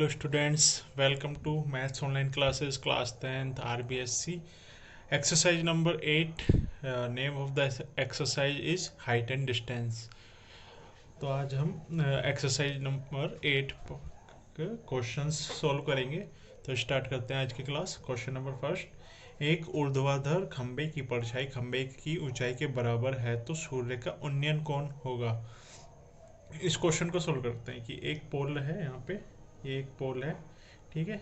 Hello students, welcome to Maths Online Classes Class 10th RBSC. Exercise number 8. Name of the exercise is Height and Distance. तो आज हम exercise number 8 के questions solve करेंगे। तो start करते हैं आज की क्लास। क्वेश्चन नंबर फर्स्ट, एक ऊर्ध्वाधर खंबे की परछाई खंबे की ऊंचाई के बराबर है तो सूर्य का उन्नयन कौन होगा। इस क्वेश्चन को सोल्व करते हैं कि एक पोल है यहाँ पे, ये एक पोल है, ठीक है,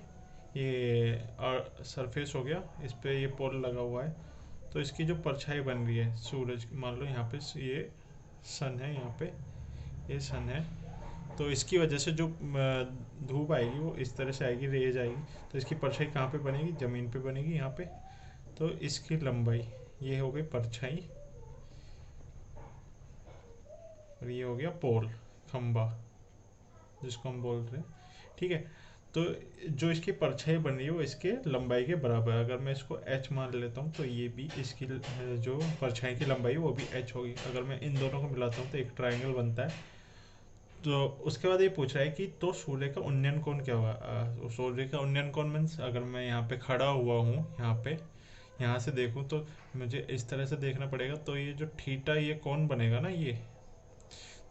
ये और सरफेस हो गया, इस पे ये पोल लगा हुआ है। तो इसकी जो परछाई बन रही है सूरज, मान लो यहाँ पे ये सन है, यहाँ पे ये सन है, तो इसकी वजह से जो धूप आएगी वो इस तरह से आएगी, रेज आएगी, तो इसकी परछाई कहाँ पे बनेगी, ज़मीन पे बनेगी यहाँ पे। तो इसकी लंबाई ये हो गई परछाई और ये हो गया पोल, खंबा जिसको हम बोल रहे हैं, ठीक है। तो जो इसकी परछाई बन रही है वो इसके लंबाई के बराबर है। अगर मैं इसको h मान लेता हूँ तो ये भी इसकी जो परछाई की लंबाई है वो भी h होगी। अगर मैं इन दोनों को मिलाता हूँ तो एक ट्रायंगल बनता है। तो उसके बाद ये पूछ रहा है कि तो सूर्य का उन्नयन कोण क्या होगा। सूर्य का उन्नयन कोण मीन्स अगर मैं यहाँ पे खड़ा हुआ हूँ, यहाँ पे यहाँ से देखूँ तो मुझे इस तरह से देखना पड़ेगा, तो ये जो थीटा ये कौन बनेगा ना, ये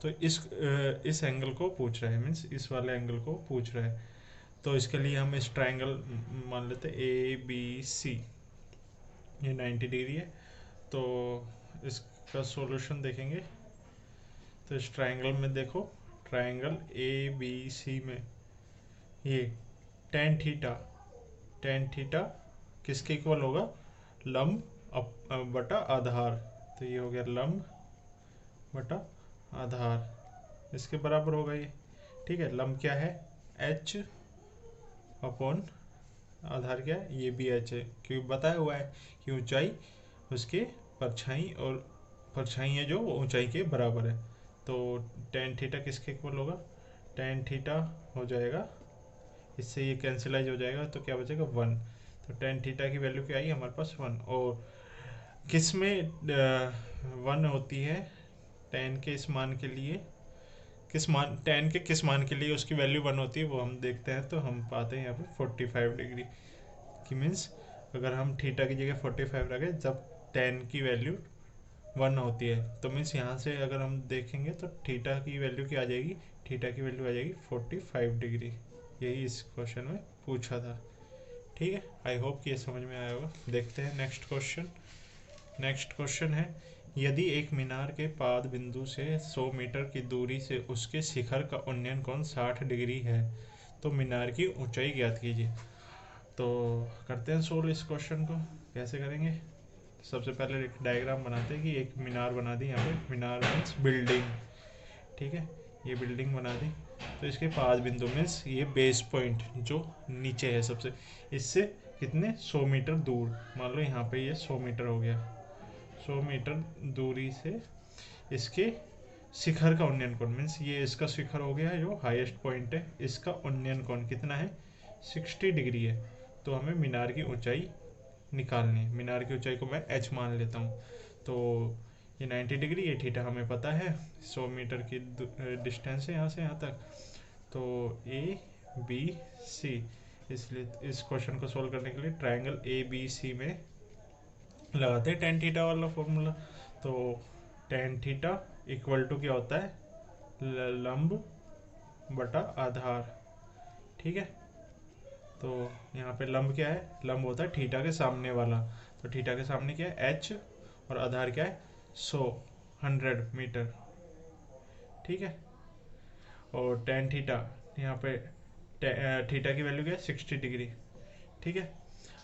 तो इस एंगल को पूछ रहा है, मीन्स इस वाले एंगल को पूछ रहा है। तो इसके लिए हम इस ट्रायंगल मान लेते हैं ABC, ये 90 डिग्री है। तो इसका सॉल्यूशन देखेंगे तो इस ट्रायंगल में देखो, ट्रायंगल ABC में ये टेन थीटा किसके इक्वल होगा, लंब बटा आधार। तो ये हो गया लंब बटा आधार, इसके बराबर होगा ये, ठीक है। लंब क्या है, h अपॉन आधार क्या है, ये भी h है, क्योंकि बताया हुआ है कि ऊंचाई उसके परछाई और परछाई है जो वो ऊंचाई के बराबर है। तो टेन थीटा किसके इक्वल होगा, टेन थीटा हो जाएगा, इससे ये कैंसिलाइज हो जाएगा, तो क्या बचेगा 1। तो टेन थीटा की वैल्यू क्या आई हमारे पास 1। और किस में 1 होती है, टेन के इस मान के लिए, किस मान, टेन के किस मान के लिए उसकी वैल्यू 1 होती है वो हम देखते हैं। तो हम पाते हैं यहाँ पे 45 डिग्री की, मीन्स अगर हम थीटा की जगह 45 रखें जब टेन की वैल्यू 1 होती है, तो मीन्स यहाँ से अगर हम देखेंगे तो थीटा की वैल्यू क्या आ जाएगी, थीटा की वैल्यू आ जाएगी 45 डिग्री। यही इस क्वेश्चन में पूछा था, ठीक है। आई होप कि ये समझ में आया होगा। देखते हैं नेक्स्ट क्वेश्चन। नेक्स्ट क्वेश्चन है, यदि एक मीनार के पाद बिंदु से 100 मीटर की दूरी से उसके शिखर का उन्नयन कोण 60 डिग्री है तो मीनार की ऊंचाई ज्ञात कीजिए। तो करते हैं सोल्व इस क्वेश्चन को। कैसे करेंगे, सबसे पहले एक डायग्राम बनाते हैं कि एक मीनार बना दी, यहाँ पे मीनार मीन्स बिल्डिंग, ठीक है, ये बिल्डिंग बना दी। तो इसके पाद बिंदु मीन्स ये बेस पॉइंट जो नीचे है सबसे, इससे कितने 100 मीटर दूर, मान लो यहाँ पे ये 100 मीटर हो गया, 100 मीटर दूरी से इसके शिखर का उन्नयन कोण मीन्स ये इसका शिखर हो गया है जो हाईएस्ट पॉइंट है, इसका उन्नयन कोण कितना है, 60 डिग्री है। तो हमें मीनार की ऊंचाई निकालनी है। मीनार की ऊंचाई को मैं h मान लेता हूँ। तो ये 90 डिग्री, ये थीटा हमें पता है, 100 मीटर की डिस्टेंस है यहाँ से यहाँ तक। तो ABC, इसलिए इस क्वेश्चन को सोल्व करने के लिए ट्रायंगल ABC में लगाते हैं टेन थीटा वाला फॉर्मूला। तो टेन थीटा इक्वल टू क्या होता है, लंब बटा आधार, ठीक है। तो यहाँ पे लंब क्या है, लंब होता है थीटा के सामने वाला, तो थीटा के सामने क्या है h, और आधार क्या है 100 मीटर, ठीक है। और टेन थीटा यहाँ पे थीटा की वैल्यू क्या है 60 डिग्री, ठीक है।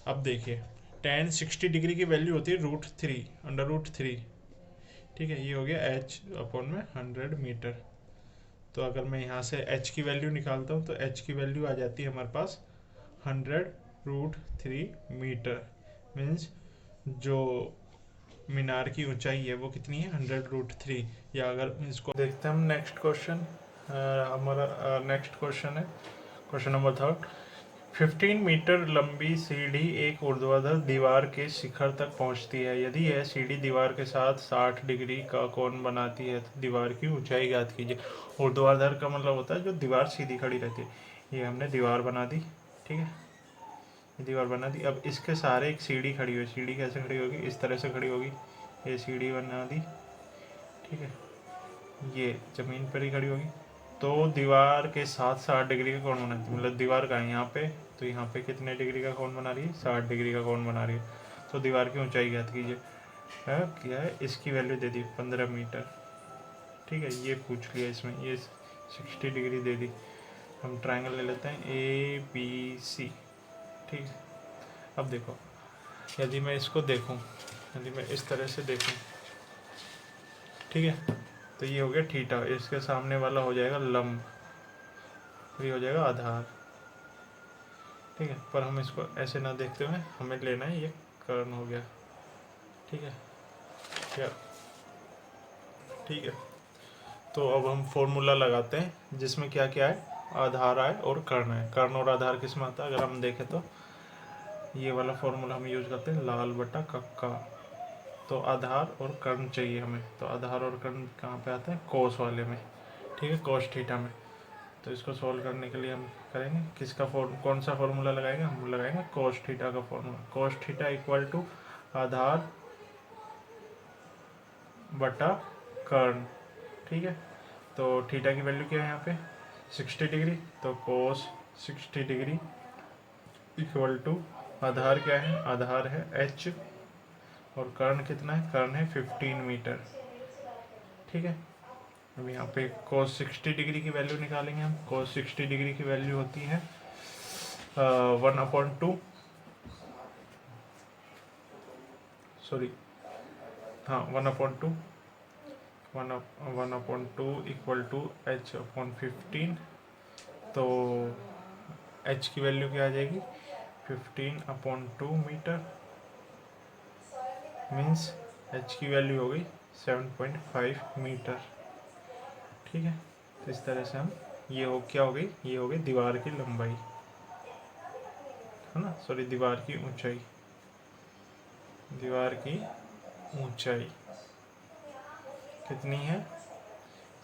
अब देखिए टेन 60 डिग्री की वैल्यू होती है √3, √3, ठीक है। ये हो गया h अपॉन में 100 मीटर। तो अगर मैं यहाँ से h की वैल्यू निकालता हूँ तो h की वैल्यू आ जाती है हमारे पास 100√3 मीटर, मीन्स जो मीनार की ऊंचाई है वो कितनी है 100√3। या अगर इसको देखते हैं हम नेक्स्ट क्वेश्चन, हमारा नेक्स्ट क्वेश्चन है क्वेश्चन नंबर 3। 15 मीटर लंबी सीढ़ी एक ऊर्ध्वाधर दीवार के शिखर तक पहुंचती है। यदि यह सीढ़ी दीवार के साथ 60 डिग्री का कोण बनाती है तो दीवार की ऊंचाई ज्ञात कीजिए। ऊर्ध्वाधर का मतलब होता है जो दीवार सीधी खड़ी रहती है। ये हमने दीवार बना दी, ठीक है, ये दीवार बना दी। अब इसके सहारे एक सीढ़ी खड़ी हुई, सीढ़ी कैसे खड़ी होगी, इस तरह से खड़ी होगी, ये सीढ़ी बना दी, ठीक है, ये ज़मीन पर ही खड़ी होगी। तो दीवार के साथ 60 डिग्री का कोण बनाती है, मतलब दीवार का है यहाँ पे, तो यहाँ पे कितने डिग्री का कोण बना रही है, 60 डिग्री का कोण बना रही है। तो दीवार की ऊंचाई ज्ञात कीजिए। क्या है, इसकी वैल्यू दे दी 15 मीटर, ठीक है, ये पूछ लिया इसमें, ये 60 डिग्री दे दी। हम ट्रायंगल ले लेते हैं ABC, ठीक है। अब देखो, यदि मैं इसको देखूं, यदि मैं इस तरह से देखूं, ठीक है, तो ये हो गया थीटा, इसके सामने वाला हो जाएगा लंब, ये हो जाएगा आधार, ठीक है। पर हम इसको ऐसे ना देखते हुए हमें लेना है ये कर्ण हो गया, ठीक है क्या, ठीक है। तो अब हम फॉर्मूला लगाते हैं जिसमें क्या क्या है, आधार है और कर्ण है। कर्ण और आधार किस में आता है, अगर हम देखें तो ये वाला फॉर्मूला हम यूज करते हैं, लाल बटा कक्का। तो आधार और कर्ण चाहिए हमें, तो आधार और कर्ण कहाँ पे आते हैं, कोस वाले में, ठीक है, कोस थीटा में। तो इसको सॉल्व करने के लिए हम करेंगे किसका कौन सा फॉर्मूला लगाएंगे, हम लगाएंगे कोस थीटा का formula. Cos theta equal to आधार बटा कर्ण, ठीक है। तो थीटा की वैल्यू क्या है यहाँ पे 60 डिग्री, तो कोस 60 डिग्री इक्वल टू आधार क्या है, आधार है h, और कर्ण कितना है, कर्ण है 15 मीटर, ठीक है। अब यहाँ पे cos 60 डिग्री की वैल्यू निकालेंगे हम। cos 60 डिग्री की वैल्यू होती है 1/2, सॉरी, हाँ 1/2, 1/2 इक्वल टू h/15। तो h की वैल्यू क्या आ जाएगी 15/2 मीटर, मीन्स h की वैल्यू हो गई 7.5 मीटर, ठीक है। तो इस तरह से हम, ये हो क्या हो गई, ये हो गई दीवार की लंबाई, है ना, सॉरी दीवार की ऊंचाई, दीवार की ऊंचाई कितनी है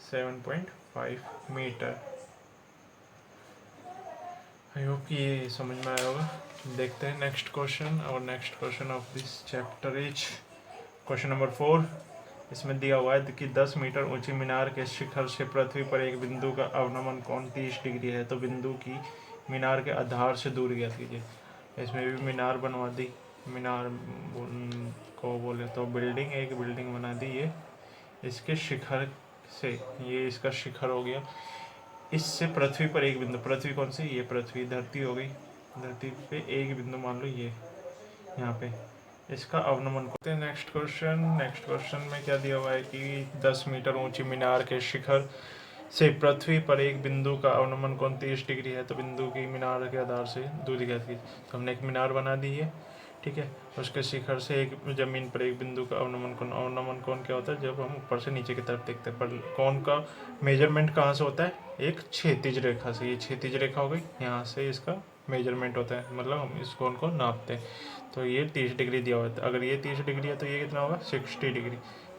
7.5 मीटर। आई होप कि ये समझ में आया होगा। देखते हैं नेक्स्ट क्वेश्चन, और next question of this chapter is question number 4। इसमें दिया हुआ है कि 10 मीटर ऊंची मीनार के शिखर से पृथ्वी पर एक बिंदु का अवनमन कोण 30 डिग्री है, तो बिंदु की मीनार के आधार से दूरी ज्ञात कीजिए। इसमें भी मीनार बनवा दी, मीनार को बोले तो बिल्डिंग, एक बिल्डिंग बना दी ये इसके शिखर से, ये इसका शिखर हो गया, इससे पृथ्वी पर एक बिंदु, पृथ्वी कौन सी, ये पृथ्वी, धरती हो गई, धरती पे एक बिंदु मान लो ये यहाँ पे, इसका अवनमन करते हैं। नेक्स्ट क्वेश्चन में क्या दिया हुआ है कि 10 मीटर ऊंची मीनार के शिखर से पृथ्वी पर एक बिंदु का अवनमन कोण 30 डिग्री है, तो बिंदु की मीनार के आधार से दूरी ज्ञात कीजिए। तो हमने एक मीनार बना दी है, ठीक है, उसके शिखर से एक जमीन पर एक बिंदु का अवनमन कोण, अवनमन कोण क्या होता है, जब हम ऊपर से नीचे की तरफ देखते हैं। पर कोण का मेजरमेंट कहाँ से होता है, एक क्षैतिज रेखा से, ये क्षैतिज रेखा हो गई, यहाँ से इसका मेजरमेंट होता है, मतलब हम इस कोण को नापते हैं। तो ये 30 डिग्री दिया हुआ है, अगर ये 30 डिग्री है तो ये कितना होगा 60 डिग्री,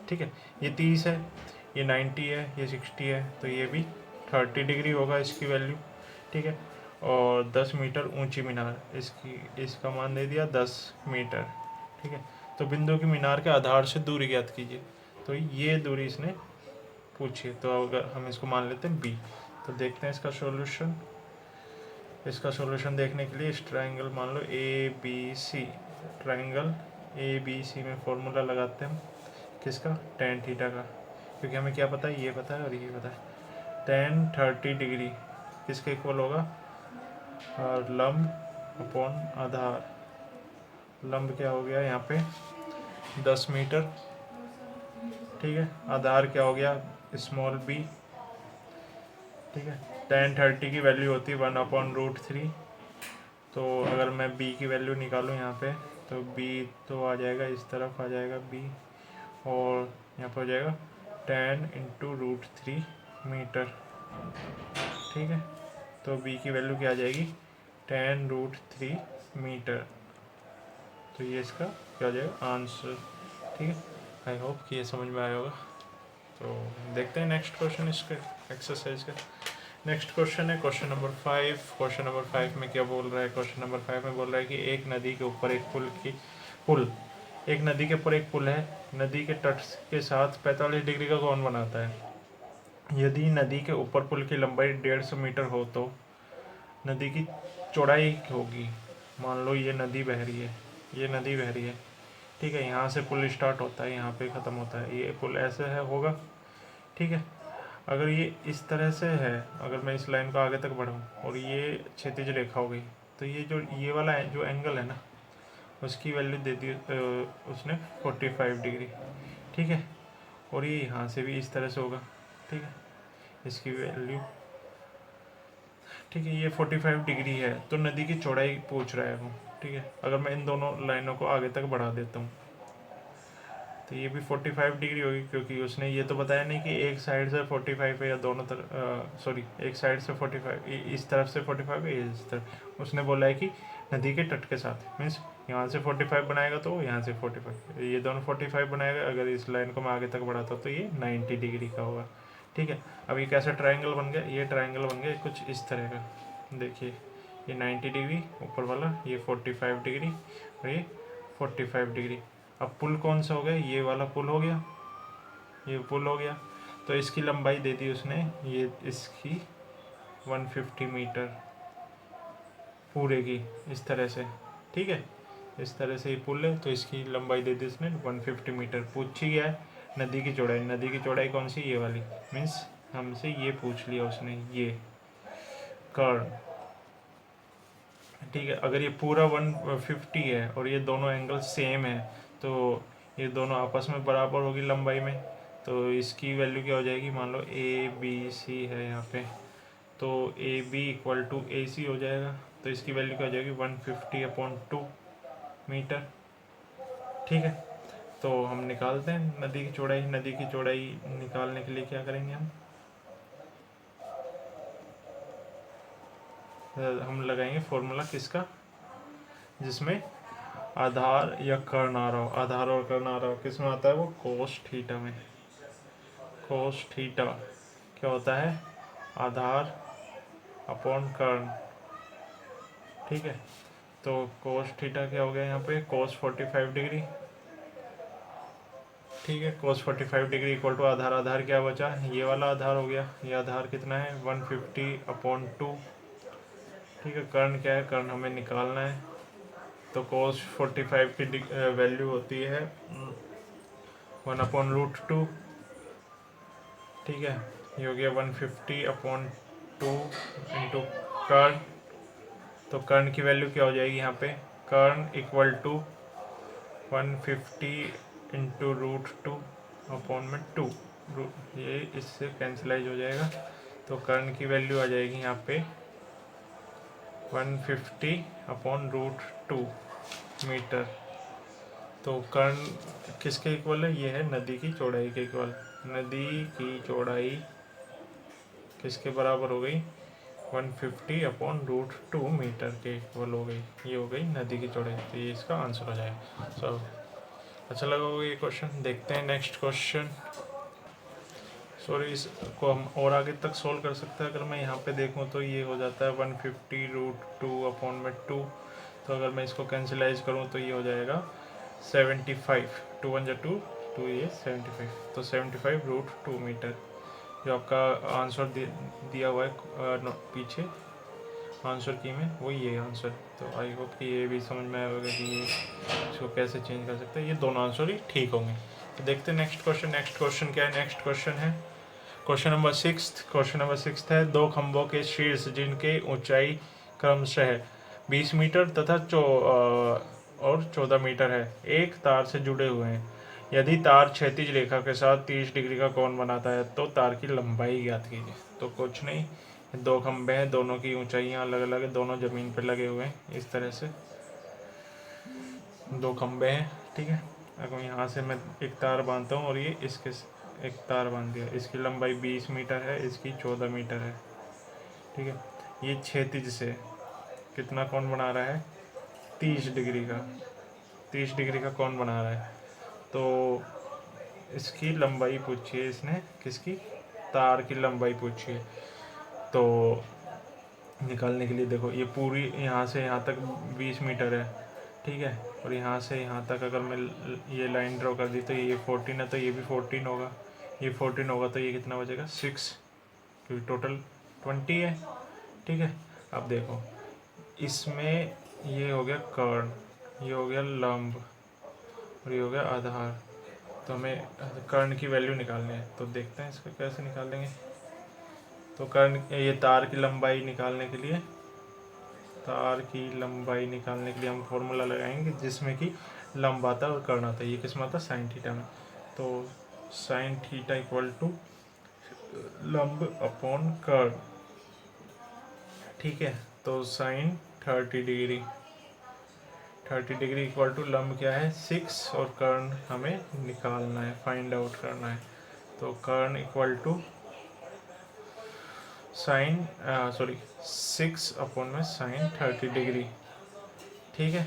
ठीक है। ये 30 है, ये 90 है, ये 60 है, तो ये भी 30 डिग्री होगा इसकी वैल्यू, ठीक है। और 10 मीटर ऊंची मीनार, इसका मान दे दिया 10 मीटर, ठीक है। तो बिंदु की मीनार के आधार से दूरी ज्ञात कीजिए, तो ये दूरी इसने पूछी है, तो अगर हम इसको मान लेते हैं b। तो देखते हैं इसका सॉल्यूशन। इसका सॉल्यूशन देखने के लिए इस ट्रायंगल मान लो ABC, ट्रायंगल ABC में फॉर्मूला लगाते हैं किसका, tan थीटा का, क्योंकि हमें क्या पता है, ये पता है और ये पता है। tan 30 डिग्री किसके इक्वल होगा, और लंब अपॉन आधार, लंब क्या हो गया यहाँ पे 10 मीटर, ठीक है, आधार क्या हो गया स्मॉल b, ठीक है। tan 30 की वैल्यू होती है 1/√3, तो अगर मैं b की वैल्यू निकालूँ यहाँ पे, तो b तो आ जाएगा, इस तरफ आ जाएगा b, और यहाँ पर हो जाएगा 10 × √3 मीटर, ठीक है। तो b की वैल्यू क्या आ जाएगी 10√3 मीटर, तो ये इसका क्या आ जाएगा आंसर, ठीक है। आई होप कि ये समझ में आया होगा। तो देखते हैं नेक्स्ट क्वेश्चन इसके एक्सरसाइज का। नेक्स्ट क्वेश्चन है क्वेश्चन नंबर 5। क्वेश्चन नंबर 5 में क्या बोल रहा है? क्वेश्चन नंबर 5 में बोल रहा है कि एक नदी के ऊपर एक नदी के ऊपर एक पुल है। नदी के तट के साथ 45 डिग्री का कोण बनाता है। यदि नदी के ऊपर पुल की लंबाई 150 मीटर हो तो नदी की चौड़ाई होगी। मान लो ये नदी बह रही है, ये नदी बह रही है, ठीक है। यहाँ से पुल स्टार्ट होता है, यहाँ पे ख़त्म होता है। ये पुल ऐसे है होगा, ठीक है। अगर ये इस तरह से है, अगर मैं इस लाइन को आगे तक बढ़ाऊँ और ये क्षैतिज रेखा हो गई, तो ये जो ये वाला जो एंगल है ना, उसकी वैल्यू दे दी उसने 45 डिग्री, ठीक है। और ये यहाँ से भी इस तरह से होगा, ठीक है, इसकी वैल्यू, ठीक है। ये 45 डिग्री है, तो नदी की चौड़ाई पूछ रहा है वो, ठीक है। अगर मैं इन दोनों लाइनों को आगे तक बढ़ा देता हूँ तो ये भी 45 डिग्री होगी, क्योंकि उसने ये तो बताया नहीं कि एक साइड से 45 है या दोनों तरफ, सॉरी, एक साइड से 45, इस तरफ से 45 है, इस तरफ। उसने बोला है कि नदी के तट के साथ, मीन्स यहाँ से 45 बनाएगा तो यहाँ से 45, ये दोनों 45 बनाएगा। अगर इस लाइन को मैं आगे तक बढ़ाता हूँ तो ये 90 डिग्री का होगा, ठीक है। अब ये कैसा ट्राइंगल बन गया? ये ट्राइंगल बन गया कुछ इस तरह का, देखिए, ये 90 डिग्री ऊपर वाला, ये 45 डिग्री और ये 45 डिग्री। अब पुल कौन सा हो गया? ये वाला पुल हो गया, ये पुल हो गया। तो इसकी लंबाई दे दी उसने, ये इसकी 150 मीटर पूरे की, इस तरह से, ठीक है। इस तरह से ये पुल है, तो इसकी लंबाई दे दी उसने 150 मीटर। पूछी गया है नदी की चौड़ाई। नदी की चौड़ाई कौन सी? ये वाली, मीन्स हमसे ये पूछ लिया उसने, ये कर्ण, ठीक है। अगर ये पूरा 150 है और ये दोनों एंगल सेम है, तो ये दोनों आपस में बराबर होगी लंबाई में, तो इसकी वैल्यू क्या हो जाएगी? मान लो ABC है यहाँ पे, तो AB इक्वल टू AC हो जाएगा। तो इसकी वैल्यू क्या हो जाएगी? 150/2 मीटर, ठीक है। तो हम निकालते हैं नदी की चौड़ाई। नदी की चौड़ाई निकालने के लिए क्या करेंगे हम लगाएंगे फॉर्मूला किसका? जिसमें आधार या कर्ण आ रहा हो, आधार और कर्ण आ रहा हो, किस में आता है वो? कोस थीटा में। कोस थीटा क्या होता है? आधार अपॉन कर्ण, ठीक है। तो कोस थीटा क्या हो गया यहाँ पे? कोस 45 डिग्री, ठीक है। कोस 45 डिग्री इक्वल टू आधार, आधार क्या बचा? ये वाला आधार हो गया। ये आधार कितना है? 150/2, ठीक है। कर्ण क्या है? कर्ण हमें निकालना है, तो कोस 45 की वैल्यू होती है 1/√2, ठीक है। ये हो गया 150/2 इंटू कर्ण। तो कर्ण की वैल्यू क्या हो जाएगी यहाँ पे? कर्ण इक्वल टू 150 इंटू √2/2, ये इससे कैंसिलाइज हो जाएगा। तो कर्ण की वैल्यू आ जाएगी यहाँ पे 150/√2 मीटर। तो कर्ण किसके इक्वल है? ये है नदी की चौड़ाई के इक्वल। नदी की चौड़ाई किसके बराबर हो गई? 150/√2 मीटर के इक्वल हो गई। ये हो गई नदी की चौड़ाई, तो ये इसका आंसर हो जाएगा। सो अच्छा लगा होगा ये क्वेश्चन। देखते हैं नेक्स्ट क्वेश्चन। सॉरी, इसको हम और आगे तक सोल्व कर सकते हैं। अगर मैं यहाँ पे देखूँ तो ये हो जाता है 150√2/2। तो अगर मैं इसको कैंसिलाइज करूँ तो ये हो जाएगा 75, 2 1 2, 2 ये 75, तो 75/√2 मीटर जो आपका आंसर दिया हुआ है पीछे आंसर की में, वो ये आंसर। तो आई होप कि ये भी समझ में आया होगा कि ये इसको कैसे चेंज कर सकते हैं। ये दोनों आंसर ही ठीक होंगे। तो देखते हैं नेक्स्ट क्वेश्चन। नेक्स्ट क्वेश्चन क्या है? नेक्स्ट क्वेश्चन है क्वेश्चन नंबर 6। क्वेश्चन नंबर 6 है, दो खंभों के शीर्ष जिनके ऊंचाई क्रमशः 20 मीटर तथा 14 मीटर है, एक तार से जुड़े हुए हैं। यदि तार क्षैतिज रेखा के साथ 30 डिग्री का कोण बनाता है तो तार की लंबाई ज्ञात कीजिए। तो कुछ नहीं, दो खंभे हैं, दोनों की ऊंचाइयां अलग अलग है, दोनों जमीन पर लगे हुए हैं। इस तरह से दो खंभे हैं, ठीक है। अगर यहाँ से मैं एक तार बांधता हूँ और ये इसके एक तार बांध दिया, इसकी लंबाई 20 मीटर है, इसकी 14 मीटर है, ठीक है। ये क्षैतिज से कितना कोण बना रहा है? 30 डिग्री का, 30 डिग्री का कोण बना रहा है। तो इसकी लंबाई पूछी है इसने, किसकी? तार की लंबाई पूछी है। तो निकालने के लिए देखो ये पूरी यहाँ से यहाँ तक 20 मीटर है, ठीक है, और यहाँ से यहाँ तक अगर मैं ये लाइन ड्रॉ कर दी तो ये 14 है, तो ये भी 14 होगा, ये 14 होगा, तो ये कितना बचेगा 6, क्योंकि टोटल 20 है, ठीक है। अब देखो इसमें ये हो गया कर्ण, ये हो गया लंब और ये हो गया आधार। तो हमें कर्ण की वैल्यू निकालनी है, तो देखते हैं इसको कैसे निकालेंगे। तो कर्ण ये तार की लंबाई निकालने के लिए, तार की लंबाई निकालने के लिए हम फॉर्मूला लगाएंगे जिसमें कि लंब आता है और कर्ण आता है। ये किस में आता है, साइन थीटा में। तो साइन थीटा इक्वल टू लंब अपॉन कर्ण, ठीक है। तो sine 30 degree, 30 degree equal to लंब क्या है 6 और कर्ण हमें निकालना है, फाइंड आउट करना है। तो कर्ण इक्वल टू साइन 6 अपॉन में साइन 30 डिग्री, ठीक है।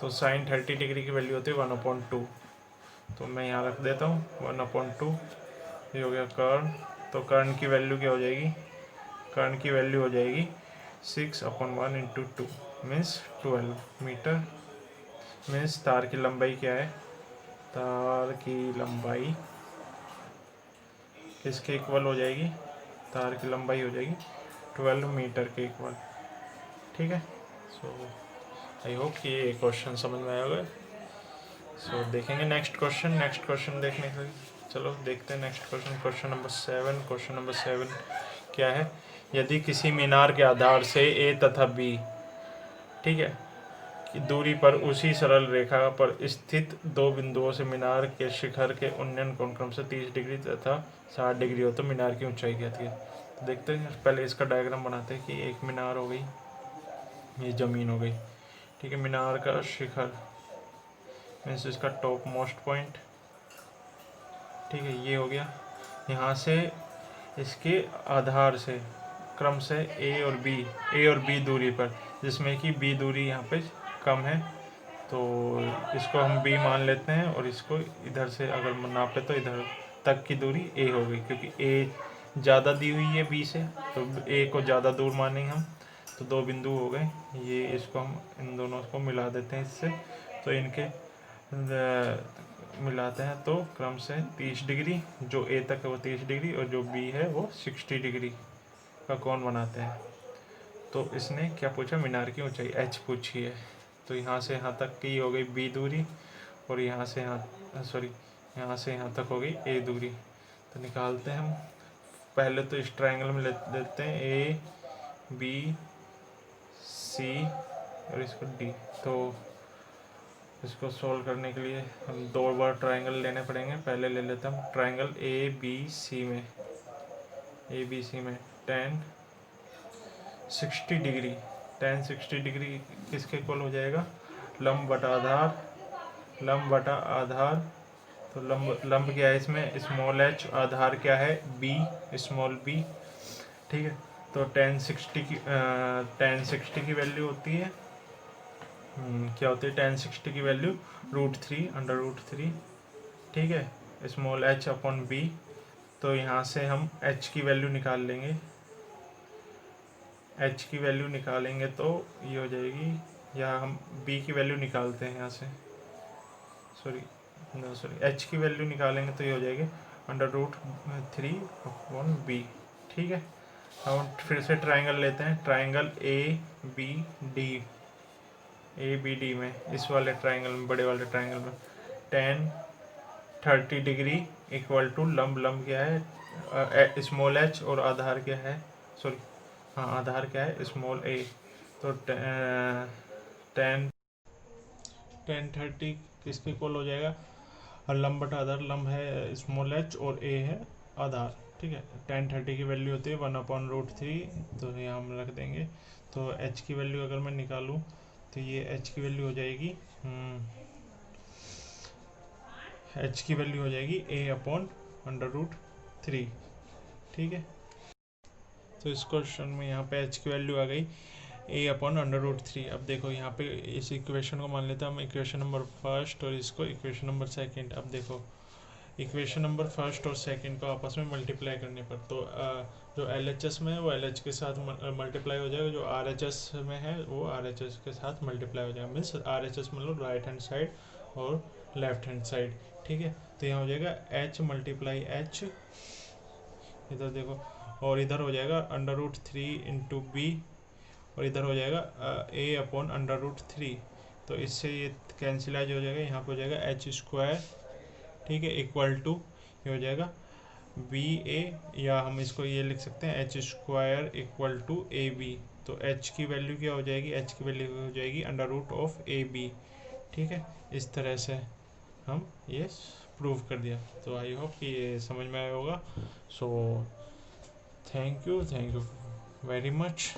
तो साइन 30 डिग्री की वैल्यू होती है 1/2, तो मैं यहाँ रख देता हूँ 1/2, ये हो गया कर्ण। तो कर्ण की वैल्यू क्या हो जाएगी, कर्ण की वैल्यू हो जाएगी 6/1 × 2 मीन्स 12 मीटर। मीन्स तार की लंबाई क्या है, तार की लंबाई किसके इक्वल हो जाएगी, तार की लंबाई हो जाएगी 12 मीटर के इक्वल, ठीक है। सो आई होप कि ये क्वेश्चन समझ में आया होगा। सो देखेंगे नेक्स्ट क्वेश्चन देखने के लिए। चलो देखते हैं next question, question number 7। Question number 7 क्या है, यदि किसी मीनार के आधार से ए तथा बी, ठीक है, की दूरी पर उसी सरल रेखा पर स्थित दो बिंदुओं से मीनार के शिखर के उन्नयन कोण क्रम से 30 डिग्री तथा 60 डिग्री हो तो मीनार की ऊंचाई क्या है। तो देखते हैं, पहले इसका डायग्राम बनाते हैं कि एक मीनार हो गई, ये ज़मीन हो गई, ठीक है। मीनार का शिखर मीन्स इसका टॉप मोस्ट पॉइंट, ठीक है, ये हो गया। यहाँ से इसके आधार से क्रम से ए और बी दूरी पर, जिसमें कि बी दूरी यहाँ पे कम है, तो इसको हम बी मान लेते हैं, और इसको इधर से अगर नापे तो इधर तक की दूरी ए हो गई, क्योंकि ए ज़्यादा दी हुई है बी से, तो ए को ज़्यादा दूर मानेंगे हम। तो दो बिंदु हो गए ये, इसको हम इन दोनों को मिला देते हैं इससे, तो इनके मिलाते हैं तो क्रम से 30 डिग्री, जो ए तक है वो 30 डिग्री और जो बी है वो 60 डिग्री का कोण बनाते हैं। तो इसने क्या पूछा, मीनार की ऊंचाई एच पूछी है। तो यहाँ से यहाँ तक की हो गई बी दूरी, और यहाँ से यहाँ से यहाँ तक हो गई ए दूरी। तो निकालते हैं हम, पहले तो इस ट्रायंगल में ले लेते हैं ए बी सी और इसको डी। तो इसको सोल्व करने के लिए हम दो बार ट्रायंगल लेने पड़ेंगे। पहले ले लेते हैं हम ट्रायंगल ए बी सी में tan 60 डिग्री, tan 60 डिग्री किसके इक्वल हो जाएगा, लंब बटा आधार। तो लंब क्या है इसमें, स्मॉल एच, आधार क्या है बी, स्मॉल बी, ठीक है। तो tan 60 की वैल्यू होती है क्या होती है, tan 60 की वैल्यू √3, ठीक है, स्मॉल h अपॉन बी। तो यहाँ से हम h की वैल्यू निकाल लेंगे, h की वैल्यू निकालेंगे तो ये हो जाएगी, या हम b की वैल्यू निकालते हैं यहाँ से, h की वैल्यू निकालेंगे तो ये हो जाएगी √3 अपॉन b, ठीक है। हम फिर से ट्रायंगल लेते हैं, ट्रायंगल ए बी डी में, इस वाले ट्रायंगल में, बड़े वाले ट्रायंगल में tan 30 डिग्री इक्वल टू लंब क्या है स्मॉल एच, और आधार क्या है, आधार क्या है स्मॉल ए। तो tan 30 किसके इक्वल हो जाएगा, लंब बटा आधार, लंब है स्मॉल एच और ए है आधार, ठीक है। tan 30 की वैल्यू होती है 1/√3, तो ये हम रख देंगे। तो h की वैल्यू अगर मैं निकालूं तो ये h की वैल्यू हो जाएगी h की वैल्यू हो जाएगी a/√3, ठीक है। तो इस क्वेश्चन में यहाँ पे h की वैल्यू आ गई a/√3। अब देखो यहाँ पे इस इक्वेशन को मान लेते हैं हम इक्वेशन नंबर 1 और इसको इक्वेशन नंबर 2। अब देखो इक्वेशन नंबर फर्स्ट और सेकंड को आपस में मल्टीप्लाई करने पर, तो जो LHS में है वो LH के साथ मल्टीप्लाई हो जाएगा, जो RHS में है वो RHS के साथ मल्टीप्लाई हो जाएगा। मीन्स RHS मतलब राइट हैंड साइड और लेफ्ट हैंड साइड, ठीक है। तो यहाँ हो जाएगा H मल्टीप्लाई H, इधर देखो, और इधर हो जाएगा √3 × B, और इधर हो जाएगा A/√3। तो इससे ये कैंसिलाइज हो जाएगा, यहाँ पे हो जाएगा H², ठीक है, इक्वल टू ये हो जाएगा BA, या हम इसको ये लिख सकते हैं H² = AB। तो H की वैल्यू क्या हो जाएगी, H की वैल्यू हो जाएगी √AB, ठीक है। इस तरह से हम ये प्रूव कर दिया। तो आई होप कि ये समझ में आया होगा। So thank you very much.